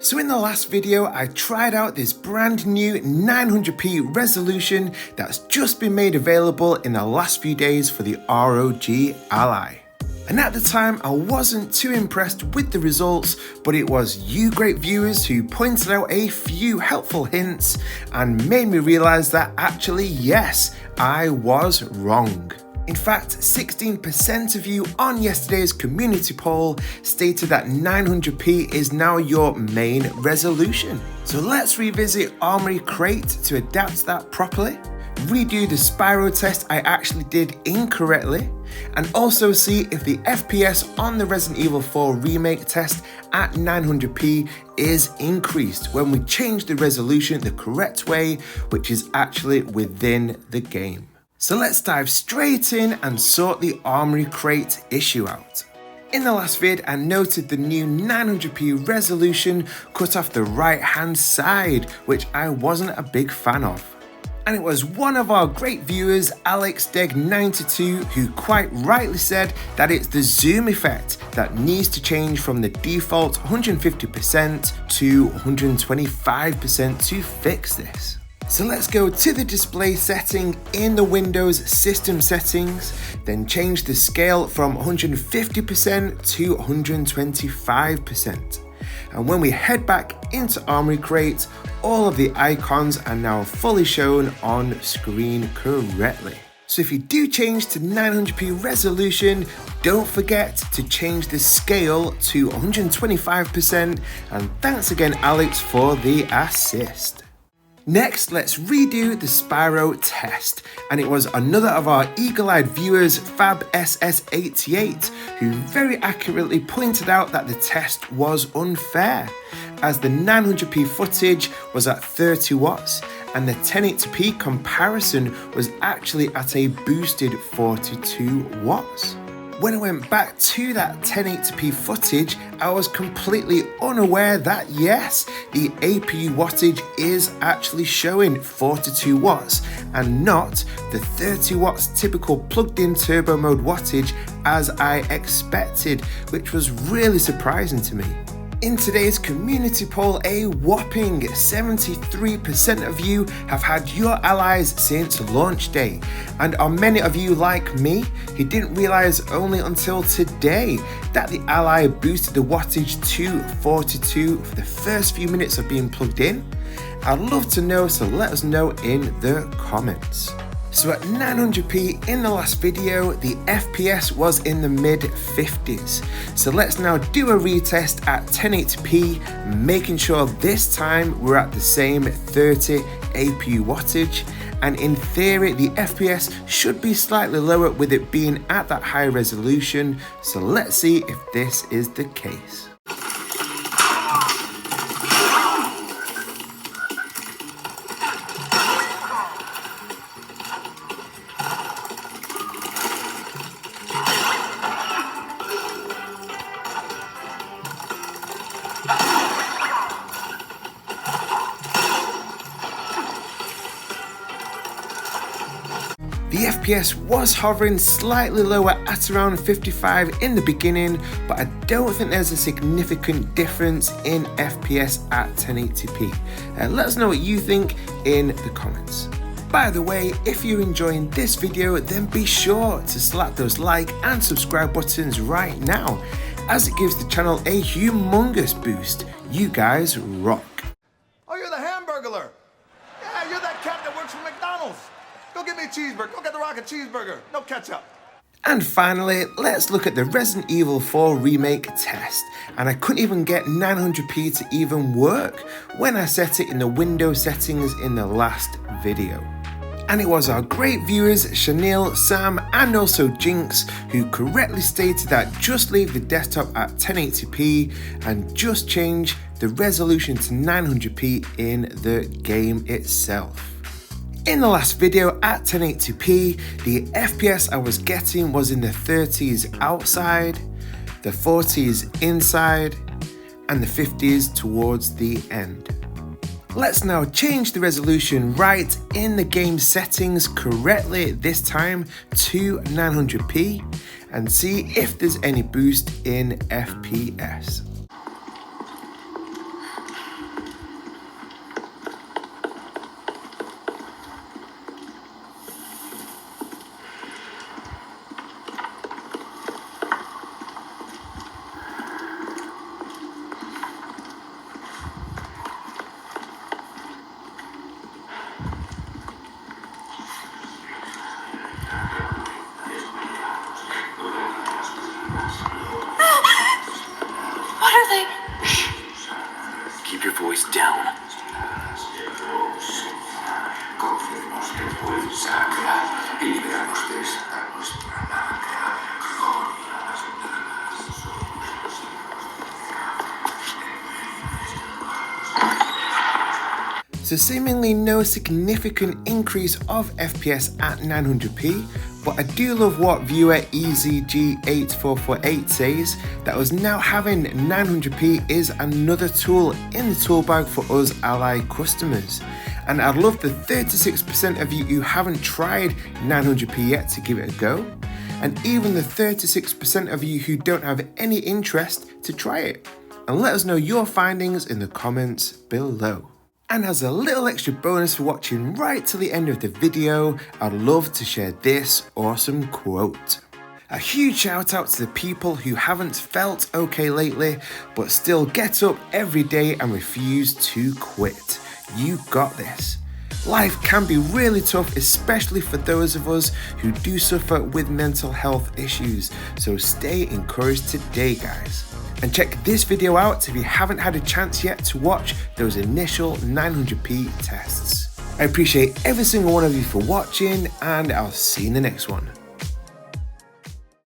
So in the last video, I tried out this brand new 900p resolution that's just been made available in the last few days for the ROG Ally. And at the time, I wasn't too impressed with the results, but it was you great viewers who pointed out a few helpful hints and made me realize that actually, yes, I was wrong. In fact, 16% of you on yesterday's community poll stated that 900p is now your main resolution. So let's revisit Armoury Crate to adapt that properly, redo the Spyro test I actually did incorrectly, and also see if the FPS on the Resident Evil 4 remake test at 900p is increased when we change the resolution the correct way, which is actually within the game. So let's dive straight in and sort the Armoury Crate issue out. In the last vid, I noted the new 900p resolution cut off the right hand side, which I wasn't a big fan of. And it was one of our great viewers, AlexDeg92, who quite rightly said that it's the zoom effect that needs to change from the default 150% to 125% to fix this. So let's go to the display setting in the Windows system settings, then change the scale from 150% to 125%. And when we head back into Armoury Crate, all of the icons are now fully shown on screen correctly. So if you do change to 900p resolution, don't forget to change the scale to 125%, and thanks again Alex for the assist. Next, let's redo the Spyro test, and it was another of our eagle-eyed viewers, FabSS88, who very accurately pointed out that the test was unfair, as the 900p footage was at 30 watts, and the 1080p comparison was actually at a boosted 42 watts. When I went back to that 1080p footage, I was completely unaware that yes, the APU wattage is actually showing 42 watts and not the 30 watts typical plugged in turbo mode wattage as I expected, which was really surprising to me. In today's community poll, a whopping 73% of you have had your allies since launch day. And are many of you like me who didn't realize only until today that the Ally boosted the wattage to 42 for the first few minutes of being plugged in? I'd love to know, so let us know in the comments. So at 900p in the last video, the FPS was in the mid 50s. So let's now do a retest at 1080p, making sure this time we're at the same 30 APU wattage. And in theory, the FPS should be slightly lower with it being at that high resolution. So let's see if this is the case. The FPS was hovering slightly lower at around 55 in the beginning, but I don't think there's a significant difference in FPS at 1080p. Let us know what you think in the comments. By the way, if you're enjoying this video, then be sure to slap those like and subscribe buttons right now, as it gives the channel a humongous boost. You guys rock. Oh, you're the Hamburglar. Yeah, you're that cat that works for McDonald's. Go get me a cheeseburger. Go get the Rocket cheeseburger. No ketchup. And finally, let's look at the Resident Evil 4 remake test. And I couldn't even get 900p to even work when I set it in the Windows settings in the last video. And it was our great viewers Chanel, Sam and also Jinx who correctly stated that just leave the desktop at 1080p and just change the resolution to 900p in the game itself. In the last video at 1080p, the FPS I was getting was in the 30s outside, the 40s inside, and the 50s towards the end. Let's now change the resolution right in the game settings correctly this time to 900p and see if there's any boost in FPS. Keep your voice down. So seemingly no significant increase of FPS at 900p, but I do love what viewer EZG8448 says, that us now having 900p is another tool in the tool bag for us Ally customers. And I'd love the 36% of you who haven't tried 900p yet to give it a go, and even the 36% of you who don't have any interest to try it. And let us know your findings in the comments below. And as a little extra bonus for watching right till the end of the video, I'd love to share this awesome quote. A huge shout out to the people who haven't felt okay lately, but still get up every day and refuse to quit. You got this. Life can be really tough, especially for those of us who do suffer with mental health issues, so stay encouraged today, guys. And check this video out if you haven't had a chance yet to watch those initial 900p tests. I appreciate every single one of you for watching, and I'll see you in the next one.